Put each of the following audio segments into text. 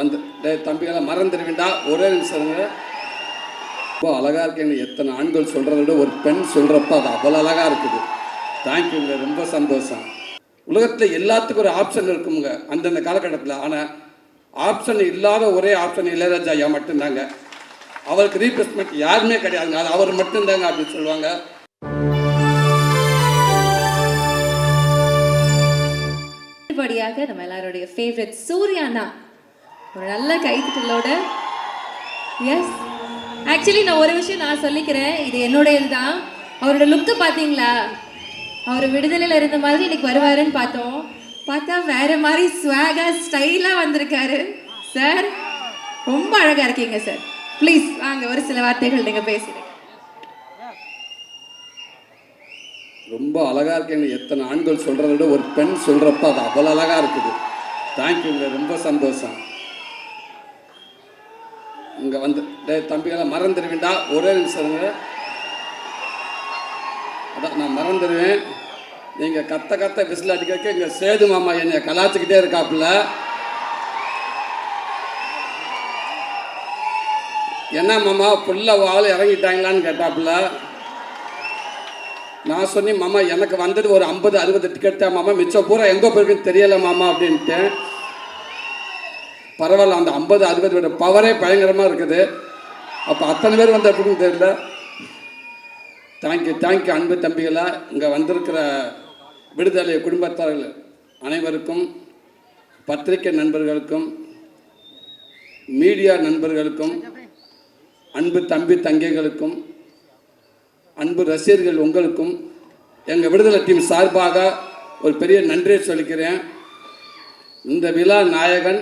வந்து தம்பிகளை மறந்துடுவீண்டா ஒரே நிமிஷம். ரொம்ப அழகாக இருக்கீங்க. எத்தனை ஆண்கள் சொல்கிறத விட ஒரு பெண் சொல்கிறப்ப அது அவ்வளோ அழகாக இருக்குது. தேங்க்யூங்க, ரொம்ப சந்தோஷம். உலகத்தில் எல்லாத்துக்கும் ஒரு ஆப்ஷன் இருக்குங்க அந்தந்த காலகட்டத்தில். ஆனால் ஆப்ஷன் இல்லாத ஒரே ஆப்ஷன் இளையராஜா ஐயா மட்டும்தாங்க. அவருக்கு ரீப்ளேஸ்மெண்ட் யாருமே கிடையாதுங்க. அது அவர் மட்டும்தாங்க அப்படின்னு சொல்லுவாங்க. படியாக நம்ம எல்லாருடைய ஃபேவரட் சூர்யாண்ணா ஒரு நல்ல கைத்தட்டலோட. எஸ், ஆக்சுவலி நான் ஒரு விஷயம் நான் சொல்லிக்கிறேன், இது என்னுடையது தான். அவரோட லுக்கு பார்த்தீங்களா? அவர் விடுதலையில் இருந்த மாதிரி இன்னைக்கு வருவாருன்னு பார்த்தா வேற மாதிரி ஸ்வாகா ஸ்டைலாக வந்திருக்காரு சார். ரொம்ப அழகாக இருக்கீங்க சார். ப்ளீஸ் வாங்க, ஒரு சில வார்த்தைகள் நீங்கள் பேசுகிறீங்க. ரொம்ப அழகாக இருக்கீங்க. எத்தனை ஆண்கள் சொல்கிறத விட ஒரு பெண் சொல்கிறப்ப அது அவ்வளோ அழகாக இருக்குது. தேங்க்யூங்க, ரொம்ப சந்தோஷம். இங்கே வந்து தம்பிகளை மறந்துடுவீண்டா ஒரே நிமிஷம். அதான் நான் மறந்துடுவேன். நீங்கள் கத்த விசில் அடிக்க இங்கே சேது மாமா என்னை கலாச்சிக்கிட்டே இருக்காப்புல. என்ன மாமா ஃபுல்லாக ஆள் இறங்கிட்டாங்களான்னு கேட்டாப்புல. நான் சொன்னேன், மாமா எனக்கு வந்தது ஒரு 50-60 டிக்கெட் தான் மாமா, மிச்சம் பூரா எங்கே போயிருக்குன்னு தெரியலை மாமா அப்படின்ட்டு. பரவாயில்ல, அந்த 50-60 பவரே பயங்கரமாக இருக்குது. அப்போ அத்தனை பேர் வந்து எப்படின்னு தெரியல. தேங்க்யூ அன்பு தம்பிகளா. இங்கே வந்திருக்கிற விடுதலை குடும்பத்தார்கள் அனைவருக்கும், பத்திரிகை நண்பர்களுக்கும், மீடியா நண்பர்களுக்கும், அன்பு தம்பி தங்கைகளுக்கும், அன்பு ரசிகர்கள் உங்களுக்கும் எங்கள் விடுதலை டீம் சார்பாக ஒரு பெரிய நன்றியை சொல்லிக்கிறேன். இந்த விழா நாயகன்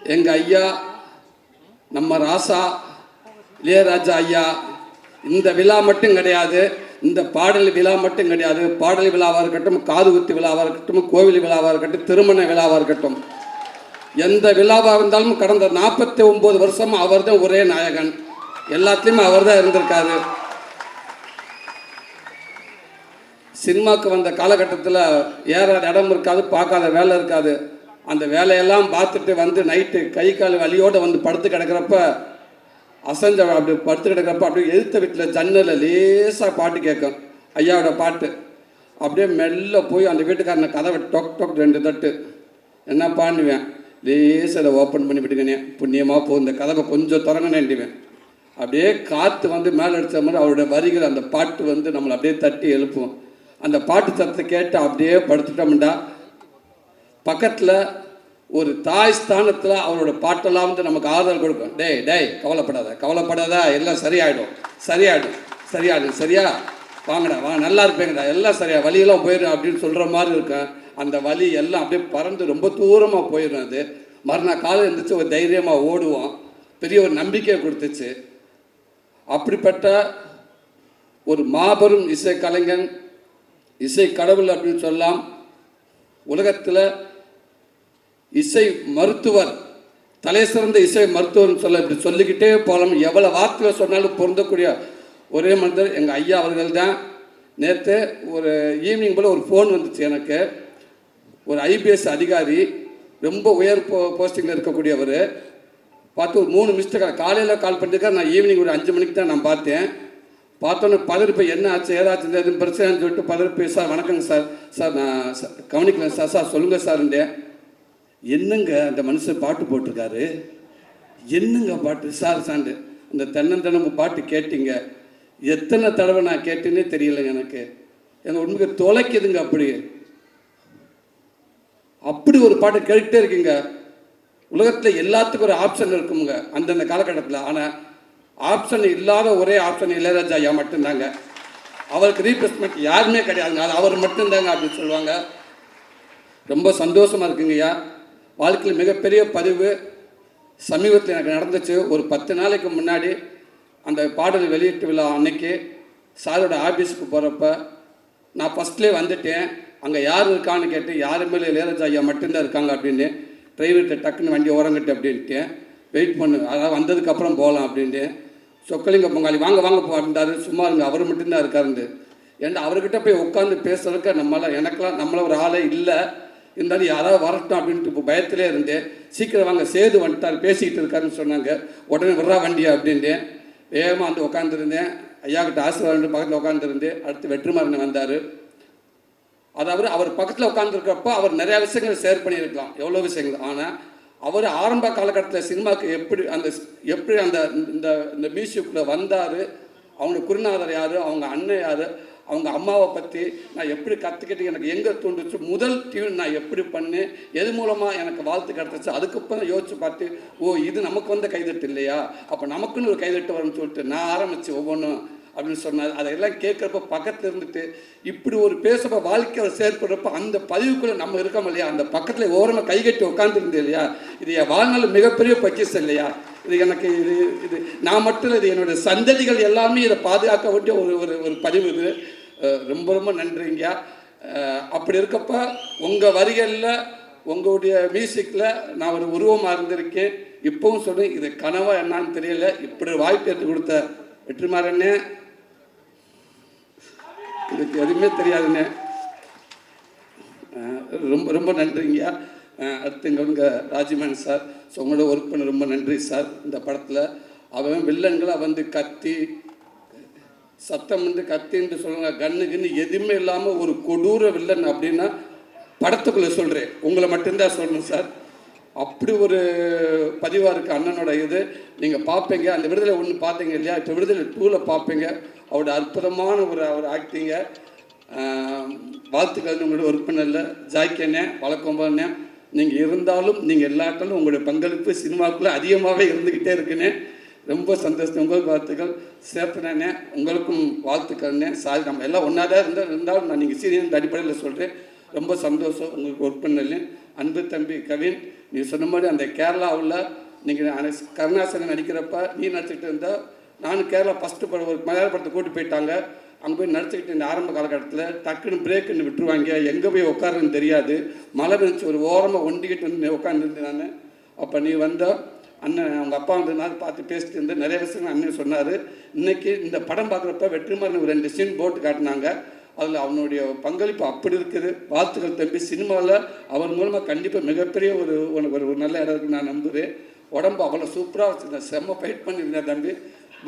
எங்கள் ஐயா, நம்ம ராசா இளையராஜா ஐயா. இந்த விழா மட்டும் கிடையாது, இந்த பாடல் விழா மட்டும் கிடையாது. பாடல் விழாவாக இருக்கட்டும், காது குத்து விழாவாக இருக்கட்டும், கோவில் விழாவாக இருக்கட்டும், திருமண விழாவாக இருக்கட்டும், எந்த விழாவாக இருந்தாலும் கடந்த 49 வருஷம் அவர் தான் ஒரே நாயகன். எல்லாத்துலேயுமே அவர் தான் இருந்திருக்காரு. சினிமாவுக்கு வந்த காலகட்டத்தில் ஏறாத இடம் இருக்காது, பார்க்காத வேலை இருக்காது. அந்த வேலையெல்லாம் பார்த்துட்டு வந்து நைட்டு கை கால் வலியோடு வந்து படுத்து கிடக்கிறப்ப, அசஞ்ச அப்படி படுத்து கிடக்கிறப்ப அப்படியே எதிர்த்த வீட்டில் ஜன்னலில் லேசாக பாட்டு கேட்கும், ஐயாவோட பாட்டு. அப்படியே மெல்ல போய் அந்த வீட்டுக்காரனை கதவை டொக் 2 தட்டு. என்ன பண்ணுவேன், லேசாக அதை ஓப்பன் பண்ணி விட்டுங்கண்ணே, புண்ணியமாக போகும், இந்த கதவை கொஞ்சம் திறங்கண்ணேன்டுவேன். அப்படியே காற்று வந்து மேலே அடித்த மாதிரி அவருடைய வரிகள், அந்த பாட்டு வந்து நம்மளை அப்படியே தட்டி எழுப்புவோம். அந்த பாட்டு சத்தத்தை கேட்டு அப்படியே படுத்துட்டோம்டா, பக்கத்தில் ஒரு தாய் ஸ்தானத்தில் அவரோட பாட்டெல்லாம் வந்து நமக்கு ஆறுதல் கொடுக்கும். டேய் கவலைப்படாத, எல்லாம் சரியாயிடும் சரியா வாங்கடா, வாங்க, நல்லா இருப்பேங்கடா, எல்லாம் சரியா, வலியெல்லாம் போயிடும் அப்படின்னு சொல்கிற மாதிரி இருக்கும். அந்த வலி எல்லாம் அப்படியே பறந்து ரொம்ப தூரமாக போயிடும். அது மறுநாள் காலை இருந்துச்சு, ஒரு தைரியமாக ஓடுவோம். பெரிய ஒரு நம்பிக்கையை கொடுத்துச்சு. அப்படிப்பட்ட ஒரு மாபெரும் இசை கலைஞன், இசை கடவுள் அப்படின்னு சொல்லலாம். உலகத்தில் இசை மருத்துவர், தலை சிறந்த இசை மருத்துவர்னு சொல்ல இப்படி சொல்லிக்கிட்டே போகலாம். எவ்வளோ வார்த்தைகள் சொன்னாலும் பொருந்தக்கூடிய ஒரே மனிதர் எங்கள் ஐயா அவர்கள் தான். நேற்று ஒரு ஈவினிங் போல் ஒரு ஃபோன் வந்துச்சு எனக்கு. ஒரு IPS அதிகாரி, ரொம்ப உயர் போஸ்டிங்கில் இருக்கக்கூடியவர். பார்த்து ஒரு 3 மிஸ்டேக் காலையில் கால் பண்ணிருக்கார். நான் ஈவினிங் ஒரு 5 மணிக்கு தான் நான் பார்த்தேன். பார்த்தோன்னே பதறிப்பை, என்ன ஆச்சு ஏதாச்சும் எதுவும் பிரச்சனைன்னு சொல்லிட்டு பதறிப்பை, சார் வணக்கங்க சார் நான் கவனிக்கல சார் சொல்லுங்கள் சார்ண்டே. என்னங்க அந்த மனுஷன் பாட்டு போட்டிருக்காரு, என்னங்க பாட்டு சாண்டு, இந்த தென்னந்தனமும் பாட்டு கேட்டீங்க, எத்தனை தடவை நான் கேட்டேன்னே தெரியலைங்க எனக்கு. எங்கள் உண்மைக்கு தொலைக்குதுங்க. அப்படி ஒரு பாட்டு கேட்டுகிட்டே இருக்கீங்க. உலகத்தில் எல்லாத்துக்கும் ஒரு ஆப்ஷன் இருக்குங்க அந்தந்த காலகட்டத்தில். ஆனால் ஆப்ஷன் இல்லாத ஒரே ஆப்ஷன் இளையராஜா ஐயா மட்டும்தாங்க. அவருக்கு ரீப்ளேஸ்மெண்ட் யாருமே கிடையாதுங்க. அது அவர் மட்டும்தாங்க அப்படின்னு சொல்லுவாங்க. ரொம்ப சந்தோஷமாக இருக்குங்க ஐயா. வாழ்க்கையில் மிகப்பெரிய பதிவு சமீபத்தில் எனக்கு நடந்துச்சு. ஒரு 10 நாளைக்கு முன்னாடி அந்த பாடல் வெளியீட்டு விழா அன்னைக்கு சாரோட ஆஃபீஸுக்கு போகிறப்ப நான் ஃபஸ்ட்லேயே வந்துட்டேன். அங்கே யார் இருக்கான்னு கேட்டு, யாருமே இளையராஜா ஐயா மட்டும்தான் இருக்காங்க அப்படின்னு. டிரைவர்கிட்ட டக்குன்னு வண்டி ஓரங்கிட்டு அப்படின்ட்டு வெயிட் பண்ணு, அதாவது வந்ததுக்கப்புறம் போகலாம் அப்படின்ட்டு. சொக்கலிங்க பொங்காளி வாங்க போ அப்படின்றாரு. சும்மா இருங்க, அவர் மட்டும்தான் இருக்காருண்டு. ஏன்னா அவர்கிட்ட போய் உட்காந்து பேசுறதுக்கு எனக்கெல்லாம் நம்மள ஒரு ஆளே இல்லை. இருந்தாலும் யாராவது வரட்டும் அப்படின்ட்டு இப்போ பயத்திலே இருந்தேன். சீக்கிரம் வாங்க, சேது வந்துட்டார், பேசிக்கிட்டு இருக்காருன்னு சொன்னாங்க. உடனே விட்றா வண்டியா அப்படின்ட்டேன். வேகமாக வந்து உட்காந்துருந்தேன். ஐயா கிட்ட ஆசீர்வாதம் பக்கத்தில் உட்காந்துருந்தேன். அடுத்து வெற்றிமாறன் வந்தார். அதாவது அவர் பக்கத்தில் உட்காந்துருக்கப்போ அவர் நிறையா விஷயங்கள் ஷேர் பண்ணியிருக்கலாம், எவ்வளோ விஷயங்கள். ஆனால் அவர் ஆரம்ப காலகட்டத்தில் சினிமாவுக்கு எப்படி அந்த இந்த மியூசிக்கில் வந்தார், அவங்க குருநாதர் யார், அவங்க அண்ணன் யார், அவங்க அம்மாவை பற்றி நான் எப்படி கற்றுக்கிட்டு எனக்கு எங்கே தூண்டுச்சு, முதல் டியூன் நான் எப்படி பண்ணேன், எது மூலமாக எனக்கு வாழ்த்து கிடச்சிச்சு, அதுக்கப்புறம் யோசிச்சு பார்த்து இது நமக்கு வந்த கைதட்டு இல்லையா, அப்போ நமக்குன்னு ஒரு கைதட்டு வரும்னு சொல்லிட்டு நான் ஆரம்பித்து ஒவ்வொன்றும் அப்படின்னு சொன்னார். அதையெல்லாம் கேட்குறப்ப பக்கத்தில் இருந்துட்டு இப்படி ஒரு பேசப்போ வாழ்க்கையில் செயற்படுறப்ப அந்த பதிவுக்குள்ளே நம்ம இருக்கோம் இல்லையா, அந்த பக்கத்தில் ஓரமாக கைகட்டி உட்காந்துருந்தேன் இல்லையா, இது என் வாழ்நாள் மிகப்பெரிய பக்கிஸ் இல்லையா. இது எனக்கு இது நான் மட்டும் இல்லை, இது என்னுடைய சந்ததிகள் எல்லாமே இதை பாதுகாக்க வேண்டிய ஒரு பதிவு. இது ரொம்ப ரொம்ப நன்றிங்க. அப்படி இருக்கப்ப உங்கள் வரிகளில் உங்களுடைய மியூசிக்கில் நான் ஒரு உருவமாக இருந்திருக்கேன். இப்போவும் சொல்கிறேன், இது கனவா என்னான்னு தெரியல. இப்படி வாய்ப்பு எடுத்து கொடுத்த வெற்றிமாறனே, இதுக்கு எதுவுமே தெரியாதுண்ணே, ரொம்ப ரொம்ப நன்றிங்க. அடுத்து இங்கே ராஜ்மேன் சார், ஸோ உங்களோட ஒர்க் பண்ண ரொம்ப நன்றி சார். இந்த படத்தில் அவன் வில்லன்களாக வந்து கத்தி சத்தம் வந்து கத்தின்னு சொல்லுவாங்க, கன்னு எதுவுமே இல்லாமல் ஒரு கொடூர வில்லன் அப்படின்னா படத்துக்குள்ளே சொல்கிறேன், உங்களை மட்டும்தான் சொல்லணும் சார். அப்படி ஒரு பதிவாக இருக்குது அண்ணனோட இது. நீங்கள் பார்ப்பீங்க, அந்த விடுதலை 1 பார்த்தீங்க இல்லையா, இப்போ விடுதலை 2ல் பார்ப்பீங்க. அவரோட அற்புதமான ஒரு ஆக்டிங்க. வாழ்த்துக்கள் உங்களோட ஒர்க் பண்ணல ஜாய்க்கண்ணே, வழக்கம்பண்ணே. நீங்கள் இருந்தாலும் நீங்கள் எல்லாட்டாலும் உங்களுடைய பங்களிப்பு சினிமாவுக்குள்ளே அதிகமாகவே இருந்துக்கிட்டே இருக்குண்ணே. ரொம்ப சந்தோஷம். உங்களுக்கு வாழ்த்துக்கள். சேர்த்துனே, உங்களுக்கும் வாழ்த்துக்கள்ண்ணே. சாரி, நம்ம எல்லாம் ஒன்றா தான் இருந்தாலும் நான் நீங்கள் சீரியல் அடிப்படையில் சொல்கிறேன். ரொம்ப சந்தோஷம் உங்களுக்கு ஒர்க் பண்ணல. அன்பு தம்பி கவின், நீ சொன்ன மாதிரி அந்த கேரளாவில் நீங்கள் கருணாசனன் நடிக்கிறப்ப நீ நடிச்சுக்கிட்டு இருந்தால், நானும் கேரளா ஃபஸ்ட்டு படம் ஒரு மலையாள படத்தை கூட்டி போயிட்டாங்க. அங்கே போய் நடிச்சுக்கிட்டு இந்த ஆரம்ப காலகட்டத்தில் டக்குன்னு பிரேக்குன்னு விட்டுருவாங்க, எங்கே போய் உட்காருன்னு தெரியாது. மழை விரிச்சு ஒரு ஓரமாக ஒண்டிக்கிட்டு வந்து உட்காந்துருந்தேன் நான். அப்போ நீ வந்தால் அண்ணன் அவங்க அப்பா வந்ததுனால பார்த்து பேசிட்டு இருந்து நிறைய விஷயங்கள் அண்ணன் சொன்னார். இன்றைக்கி இந்த படம் பார்க்குறப்ப வெற்றிமாறன் ஒரு 2 சீன் போட்டு காட்டினாங்க. அதில் அவனுடைய பங்களிப்பு அப்படி இருக்குது. வாழ்த்துக்கள் தம்பி. சினிமாவில் அவர் மூலமாக கண்டிப்பாக மிகப்பெரிய ஒரு நல்ல இடம் இருக்குன்னு நான் நம்புகிறேன். உடம்பு அவ்வளோ சூப்பராக வச்சுருந்தேன், செம்ம ஃபைட் பண்ணியிருந்தேன் தம்பி.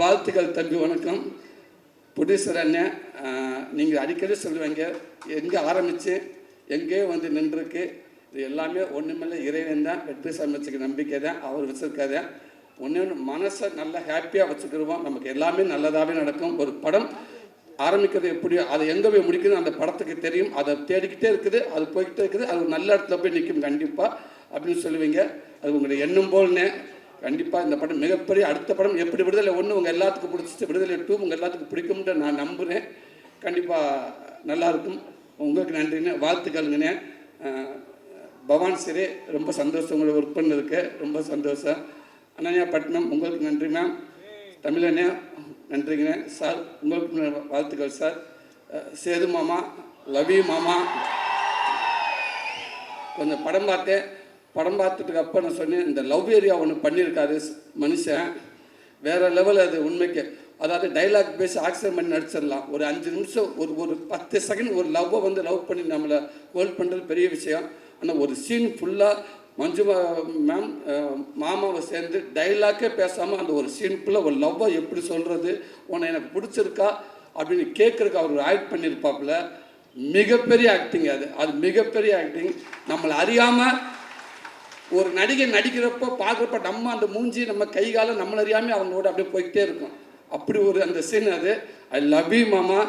வாழ்த்துக்கள் தம்பி. வணக்கம். ப்ரொடியூசர் அண்ணன், நீங்கள் அடிக்கடி சொல்லுவீங்க, எங்கே ஆரம்பித்து எங்கேயோ வந்து நின்றுருக்கு. இது எல்லாமே ஒன்றுமில்லை, இறைவன் தான். வெற்றி சமைச்சுக்கு நம்பிக்கை தான், அவர் வச்சுருக்காதான். ஒன்று மனசை நல்லா ஹாப்பியாக வச்சுக்கிடுவோம், நமக்கு எல்லாமே நல்லதாகவே நடக்கும். ஒரு படம் ஆரம்பிக்கிறது எப்படியோ அதை எங்கே போய் முடிக்குது அந்த படத்துக்கு தெரியும். அதை தேடிக்கிட்டே இருக்குது, அது போய்கிட்டே இருக்குது, அது ஒரு நல்ல இடத்துல போய் நிற்கும் கண்டிப்பாக அப்படின்னு சொல்லுவீங்க. அது உங்களுடைய எண்ணம் போல்னே. கண்டிப்பாக இந்த படம் மிகப்பெரிய அடுத்த படம் எப்படி விடுதலை 1 உங்கள் எல்லாத்துக்கும் பிடிச்சிச்சு, விடுதலை 2 உங்கள் எல்லாத்துக்கும் பிடிக்கும்ன்ற நான் நம்புகிறேன். கண்டிப்பாக நல்லாயிருக்கும். உங்களுக்கு நன்றிண்ணே, வாழ்த்துக்கள்ங்கண்ணே. பவான் சிறே, ரொம்ப சந்தோஷம் உங்களை ஒர்க் பண்ணிருக்கு, ரொம்ப சந்தோஷம். அனன்யா பட்னம், உங்களுக்கு நன்றி மேம். தமிழண்ணே நன்றிங்கண்ணே. சார் உங்களுக்கு வாழ்த்துக்கள் சார். சேது மாமா, லவி மாமா, கொஞ்சம் படம் பார்த்தேன். படம் பார்த்துட்டுக்கு அப்போ நான் சொன்னேன், இந்த லவ் ஏரியா ஒன்று பண்ணியிருக்காரு மனுஷன், வேறு லெவல். அது உண்மைக்கு அதாவது டைலாக் பேசி ஆக்சிடென்ட் பண்ணி நடிச்சிடலாம். ஒரு 5 நிமிஷம் ஒரு 10 செகண்ட் ஒரு லவ்வை வந்து லவ் பண்ணி நம்மளை ஹோல்ட் பண்ணுறது பெரிய விஷயம். ஆனால் ஒரு சீன் ஃபுல்லாக மஞ்சு மேம் மாமாவை சேர்ந்து டைலாக்கே பேசாமல் அந்த ஒரு சீன் ஃபுல்லாக ஒரு லவ்வை எப்படி சொல்கிறது, உன்னை எனக்கு பிடிச்சிருக்கா அப்படின்னு கேட்குறதுக்கு அவர் ஆக்ட் பண்ணியிருப்பாப்புல. மிகப்பெரிய ஆக்டிங் அது மிகப்பெரிய ஆக்டிங். நம்மளை அறியாமல் ஒரு நடிகை நடிக்கிறப்போ பார்க்குறப்ப நம்ம அந்த மூஞ்சி நம்ம கை காலம் நம்மளை அறியாமல் அவங்களோட அப்படியே போய்கிட்டே இருக்கும். அப்படி ஒரு அந்த சீன் அது. ஐ லவ் யூ மாமா.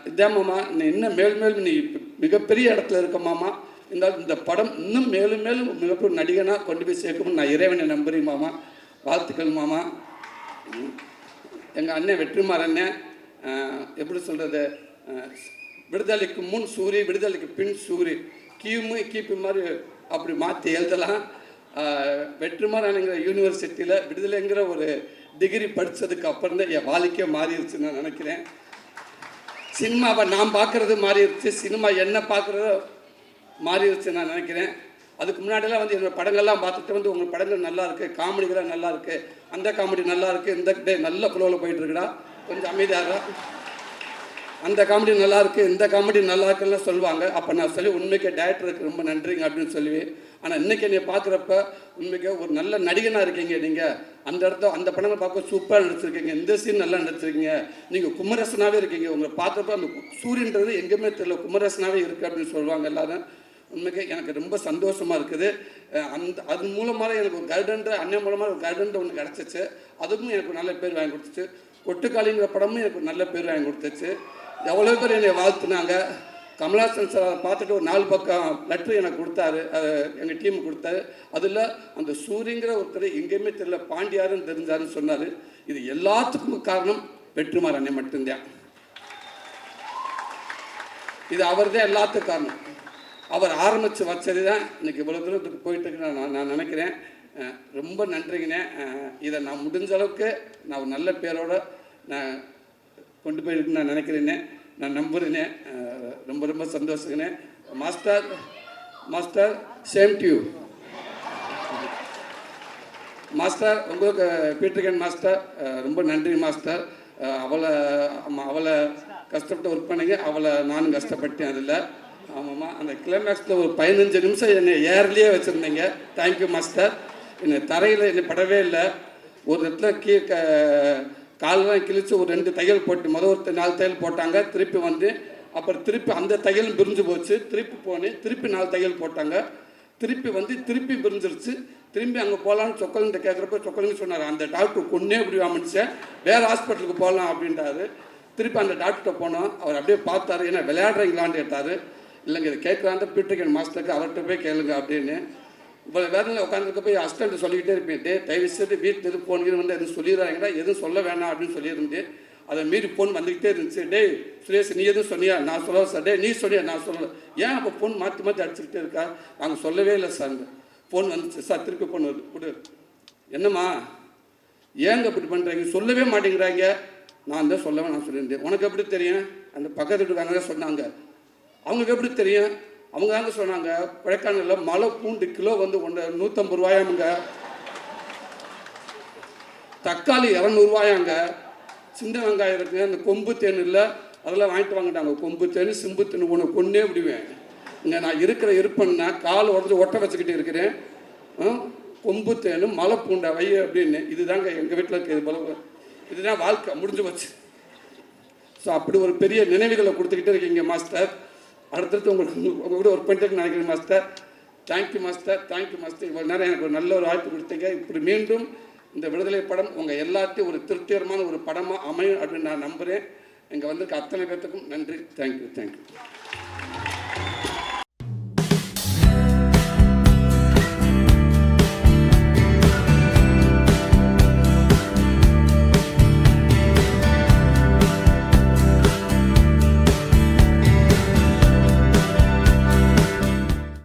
இதே மாமா, நீ இன்னும் மேலும் நீ மிகப்பெரிய இடத்துல இருக்க மாமா. இந்த படம் இன்னும் மேலும் மிகப்பெரிய நடிகனாக கொண்டு போய் சேர்க்கணும்னு நான் இறைவனை நம்புறேன் மாமா. வாழ்த்துக்கள் மாமா. எங்கள் அண்ணன் வெற்றிமாறன், எப்படி சொல்கிறது, விடுதலைக்கு முன் சூரி, விடுதலைக்கு பின் சூரி, கிபி மாதிரி அப்படி மாற்றி எழுதலாம். வெற்றிமாறனுங்கிற யூனிவர்சிட்டியில் விடுதலைங்கிற ஒரு டிகிரி படித்ததுக்கு அப்புறம் தான் என் வாழ்க்கையே மாறிடுச்சு நான் நினைக்கிறேன். சினிமாவை நான் பார்க்குறது மாறிடுச்சு, சினிமா என்ன பார்க்குறதோ மாறிடுச்சு நான் நினைக்கிறேன். அதுக்கு முன்னாடியெல்லாம் வந்து என்னோடய படங்கள்லாம் பார்த்துட்டு வந்து உங்கள் படங்கள் நல்லா இருக்குது, காமெடிகளாக நல்லா இருக்குது, அந்த காமெடி நல்லா இருக்குது, இந்த டே நல்ல ஃப்ளோவில் போயிட்டுருக்குடா, கொஞ்சம் அமைதியாக அந்த காமெடி நல்லா இருக்கு, இந்த காமெடி நல்லா இருக்குன்னு சொல்லுவாங்க. அப்போ நான் சொல்லி உண்மைக்கே டேரக்டருக்கு ரொம்ப நன்றிங்க அப்படின்னு சொல்லுவேன். ஆனால் இன்றைக்கி என்னை பார்க்குறப்ப உண்மைக்கே ஒரு நல்ல நடிகனாக இருக்கீங்க நீங்கள். அந்த இடத்த அந்த படங்களை பார்க்க சூப்பராக நடிச்சிருக்கீங்க, இந்த சீன் நல்லா நடிச்சிருக்கீங்க, நீங்கள் குமரசனாகவே இருக்கீங்க. உங்களை பார்க்குறப்ப அந்த சூரியன்றது எங்கேயுமே தெரியல, குமரசனாகவே இருக்குது அப்படின்னு சொல்லுவாங்க எல்லாரும். உண்மைக்கே எனக்கு ரொம்ப சந்தோஷமாக இருக்குது. அது மூலமாக எனக்கு ஒரு கைடன்ற அண்ணன் மூலமாக ஒரு கைடன்ற ஒன்று கிடச்சிச்சு. அதுக்கும் எனக்கு நல்ல பேர் வாங்கி கொடுத்துச்சு. கொட்டுக்காளிங்கிற படமும் எனக்கு நல்ல பேர் வாங்கி கொடுத்துச்சு. எவ்வளோ பேர் என்னை வாழ்த்துனாங்க. கமலாசன் சார் அதை பார்த்துட்டு ஒரு 4 பக்கம் லெட்ரு எனக்கு கொடுத்தாரு, எங்கள் டீமுக்கு கொடுத்தாரு. அதில் அந்த சூரியங்கிற ஒருத்தர் எங்கேயுமே தெரியல, பாண்டியாருன்னு தெரிஞ்சாருன்னு சொன்னார். இது எல்லாத்துக்கும் காரணம் வெற்றிமாறன் அண்ணன் மட்டும்தான். இது அவர் தான் எல்லாத்துக்கும் காரணம். அவர் ஆரம்பித்து வச்சது தான் இன்றைக்கி இவ்வளோ தூரத்துக்கு போயிட்டுருக்கு நான் நினைக்கிறேன். ரொம்ப நன்றிங்கண்ணே. இதை நான் முடிஞ்ச அளவுக்கு நான் ஒரு நல்ல பேரோடு நான் கொண்டு போயிருக்குன்னு நான் நினைக்கிறேன்னே, நான் நம்புகிறேனே. ரொம்ப ரொம்ப சந்தோஷங்கண்ணே. Master same to you master. உங்களுக்கு பீட்டர்கன் மாஸ்டர் ரொம்ப நன்றி மாஸ்டர். அவளை கஷ்டப்பட்டு ஒர்க் பண்ணிங்க, அவளை நானும் கஷ்டப்பட்டேன் அதில். ஆமாம்மா, அந்த கிளைமேக்ஸில் ஒரு 15 நிமிஷம் என்னை ஏர்லேயே வச்சுருந்தீங்க. Thank you master. என்னை தரையில் என்னை படவே இல்லை. ஒரு இடத்துல காலெலாம் கிழிச்சு ஒரு 2 தையல் போட்டு ஒரு 4 தையல் போட்டாங்க. திருப்பி வந்து அப்புறம் திருப்பி அந்த தையலும் பிரிஞ்சு போச்சு. திருப்பி போனேன், திருப்பி 4 தையல் போட்டாங்க. திருப்பி வந்து திருப்பி பிரிஞ்சிருச்சு. திரும்பி அங்கே போகலான்னு சொக்கலிங்கிட்ட கேட்குறப்ப சொக்கலிங்க சொன்னார், அந்த டாக்டர் கொன்னே இப்படி அமைச்சேன், வேறு ஹாஸ்பிட்டலுக்கு போகலாம் அப்படின்ட்டாரு. திருப்பி அந்த டாக்டர்கிட்ட போனோம். அவர் அப்படியே பார்த்தாரு, ஏன்னா விளையாடுறீங்களான்னு கேட்டார். இல்லைங்க இதை கேட்குறாந்த பீட்டர்கன் மாஸ்டருக்கு அவர்கிட்ட போய் கேளுங்க அப்படின்னு. இவ்வளோ வேதனையில் உட்காந்துருக்க போய் அசிஸ்டண்ட் சொல்லிக்கிட்டே இருப்பேன், தயவு செய்து வீட்டில் எதுவும் ஃபோன் வந்து எதுவும் சொல்லிடுறாங்கடா, எதுவும் சொல்ல வேணாம் அப்படின்னு சொல்லியிருந்தேன். அதை மீறி ஃபோன் வந்துக்கிட்டே இருந்துச்சு. டேய் சுரேஷ், நீ எதுவும் சொன்னியா? நான் சொல்லலை சார். டே நீ சொன்னியா? நான் சொல்லலை. ஏன் அப்போ ஃபோன் மாற்றி மாற்றி அடிச்சுக்கிட்டே இருக்கா? நாங்கள் சொல்லவே இல்லை சார். ஃபோன் வந்துச்சு சார், திருப்பி ஃபோன் வருது, கொடு. என்னம்மா ஏங்க இப்படி பண்ணுறீங்க? சொல்லவே மாட்டேங்கிறாங்க. நான் தான் சொல்லவே நான் சொல்லியிருந்தேன். உனக்கு எப்படி தெரியும்? அந்த பக்கத்து வீட்டுக்காரங்க தான் சொன்னாங்க. அவங்களுக்கு எப்படி தெரியும்? அவங்க தாங்க சொன்னாங்க, கொடைக்கானலில் மலை பூண்டு கிலோ வந்து 150 ரூபாயாமுங்க, தக்காளி 200 ரூபாயாங்க, சின்ன வெங்காயம் இருக்குங்க, அந்த கொம்பு தேன் இல்லை அதெல்லாம் வாங்கிட்டு வாங்கிட்டாங்க. கொம்பு தேன் சிம்பு தேன் உனக்கு கொண்டே விடுவேன். இங்கே நான் இருக்கிற இருப்பேன்னா கால் உடஞ்சி ஒட்ட வச்சுக்கிட்டு இருக்கிறேன். கொம்பு தேனும் மலை பூண்டை வை அப்படின்னு. இதுதாங்க எங்கள் வீட்டில் இருக்கிறது போல. இதுதான் வாழ்க்கை, முடிஞ்சு போச்சு. ஸோ அப்படி ஒரு பெரிய நினைவுகளை கொடுத்துக்கிட்டே இருக்கீங்க மாஸ்டர். அடுத்தடுத்து உங்கள் கூட ஒர்க் பண்ணிட்டு நினைக்கிறேன் master. Thank you master, thank you master. இவ்வளோ நேரம் எனக்கு ஒரு நல்ல ஒரு வாய்ப்பு கொடுத்தீங்க. இப்படி மீண்டும் இந்த விடுதலை படம் உங்கள் எல்லாத்தையும் ஒரு திருப்திகரமான ஒரு படமாக அமையும் அப்படின்னு நான் நம்புகிறேன். இங்கே வந்திருக்க அத்தனை பேர்த்துக்கும் நன்றி. தேங்க்யூ.